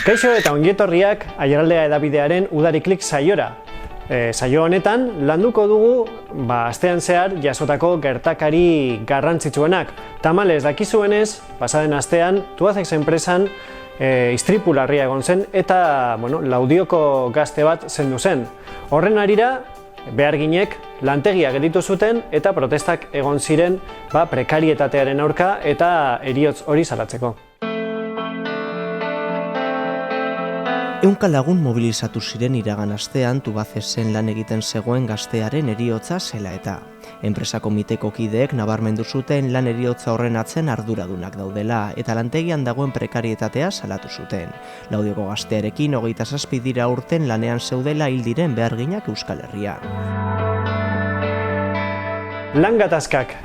Kaixo eta ongietorriak Aiaraldea Hedabidearen Udari Klik saiora. Saio honetan landuko dugu astean zehar jasotako gertakari garrantzitsuenak. Tamalez dakizuenez, pasaden astean Tubacex enpresan istripu larria egon zen eta Laudioko gazte bat zendu zen. Horren harira, beharginek lantegia gelditu zuten eta protestak egon ziren prekarietatearen aurka eta heriotz hori salatzeko. Ehunka lagun mobilizatu ziren iragan astean Tubacexen lan egiten zegoen gaztearen heriotza zela eta. Enpresa komiteko kideek nabarmendu zuten lan heriotza horren atzen arduradunak daudela eta lantegian dagoen prekarietatea salatu zuten. Laudioko gaztearekin 27 dira urten lanean zeudela hil diren beharginak Euskal Herrian. Lan gatazkak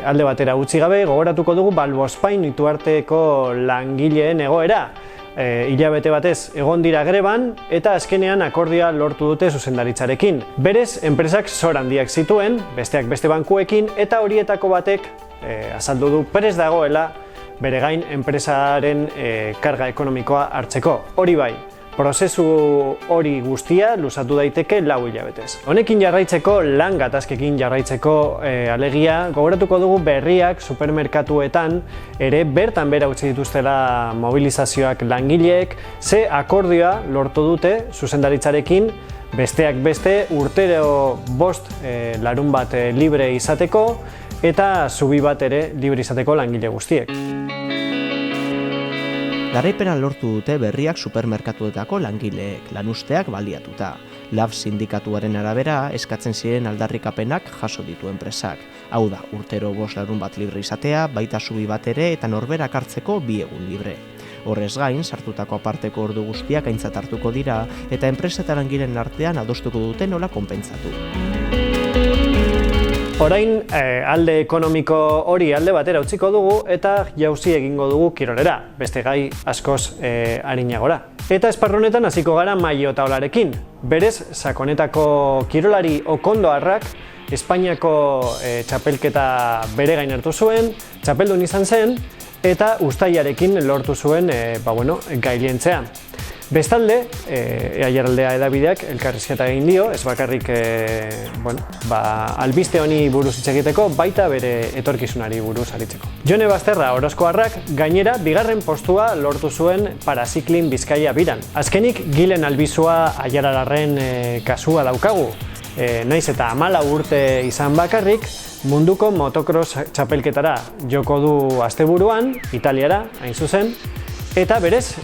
alde batera utzi gabe gogoratuko dugu Balbospain Ituarteko langileen egoera. Hilabete batez egon dira greban eta azkenean akordioa lortu dute zuzendaritzarekin. Berez, enpresak zor handiak zituen, besteak beste bankuekin, eta horietako batek azaldu du prest dagoela bere gain enpresaren karga ekonomikoa hartzeko. Hori bai, prozesu hori guztia luzatu daiteke 4 hilabetez. Honekin jarraitzeko, lan gatazkekin jarraitzeko alegia, gogoratuko dugu berriak supermerkatuetan ere bertan bera utzi dituztela mobilizazioak langileek, ze akordioa lortu dute zuzendaritzarekin besteak beste urtero 5 larun bat libre izateko eta zubi bat ere libre izateko langile guztiek. Garaipena lortu dute berriak supermerkatuetako langileek, lanuzteak baliatuta. LAB sindikatuaren arabera eskatzen ziren aldarrikapenak jaso ditu enpresak. Hau da, urtero 5 larun bat libre izatea, baita zubi bat ere eta norberak hartzeko 2 egun libre. Horrez gain, sartutako aparteko ordu guztiak aintzat hartuko dira eta enpresa eta langileen artean adostuko dute nola konpentsatu. Orain alde ekonomiko hori alde batera utziko dugu eta jauzi egingo dugu kirolera, beste gai askoz arinagora. Eta esparru honetan hasiko gara maillotaulerekin. Berez, sakonetako kirolari Okondoarrak Espainiako txapelketa bere gain hartu zuen, txapeldun izan zen eta uztailarekin lortu zuen gailientzea. Bestalde, Aiaraldea Hedabideak elkarrizketa egin dio, ez bakarrik albiste honi buruz hitz egiteko, baita bere etorkizunari buruz aritzeko. Jone Basterra Orozkoarrak gainera 2. postua lortu zuen Paraziklin Bizkaia biran. Azkenik, Gilen Albizua Aiararren kasua daukagu. Naiz eta 14 urte izan bakarrik, munduko motocross txapelketara joko du asteburuan, Italiara, hain zuzen, eta berez,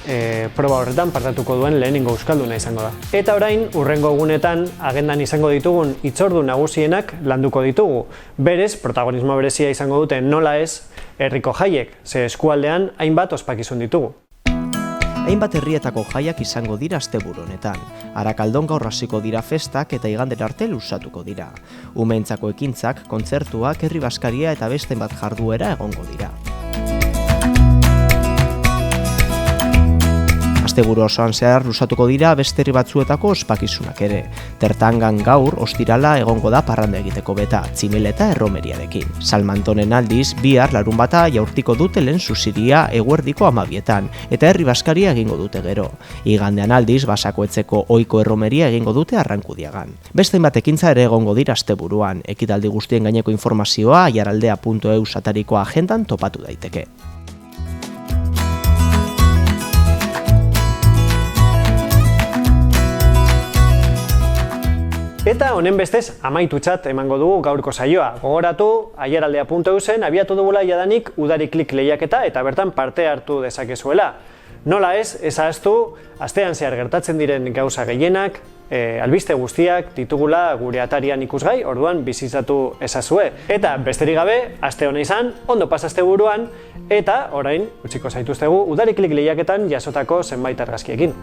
proba horretan partatuko duen lehenengo euskalduna izango da. Eta orain, hurrengo egunetan agendan izango ditugun hitzordu nagusienak landuko ditugu. Berez, protagonismo berezia izango dute nola ez herriko jaiek, ze eskualdean hainbat ospakizun ditugu. Hainbat herrietako jaiak izango dira asteburu honetan. Arakaldon gaur hasiko dira festak eta igandera arte luzatuko dira. Umeentzako ekintzak, kontzertuak, herri baskaria eta beste bat jarduera egongo dira. Asteburu osoan zehar luzatuko dira beste herri batzuetako ospakizunak ere. Tertangan gaur ostirala egongo da parranda egiteko beta, tximeleta erromeriarekin. Salmantonen aldiz, bihar larunbata jaurtiko dute lehen zuziria eguerdiko 12etan, eta herri baskaria egingo dute gero. Igandean aldiz, Basakoetzeko ohiko erromeria egingo dute Arrankudiagan. Beste hainbat ekintza ere egongo dira asteburuan, ekitaldi guztien gaineko informazioa aiaraldea.eus atariko agendan topatu daiteke. Eta honen bestez amaitutzat emango dugu gaurko saioa. Gogoratu, aiaraldea.eusen abiatu dugula jadanik Udari Klik lehiaketa eta bertan parte hartu dezakezuela. Nola ez ahaztu, astean zehar gertatzen diren gauza gehienak, albiste guztiak ditugula gure atarian ikusgai, orduan bizizatu ezazue. Eta besterik gabe, aste hona izan, ondo pasa asteburuan, eta orain, utziko zaituztegu Udari Klik lehiaketan jasotako zenbait argazkiekin.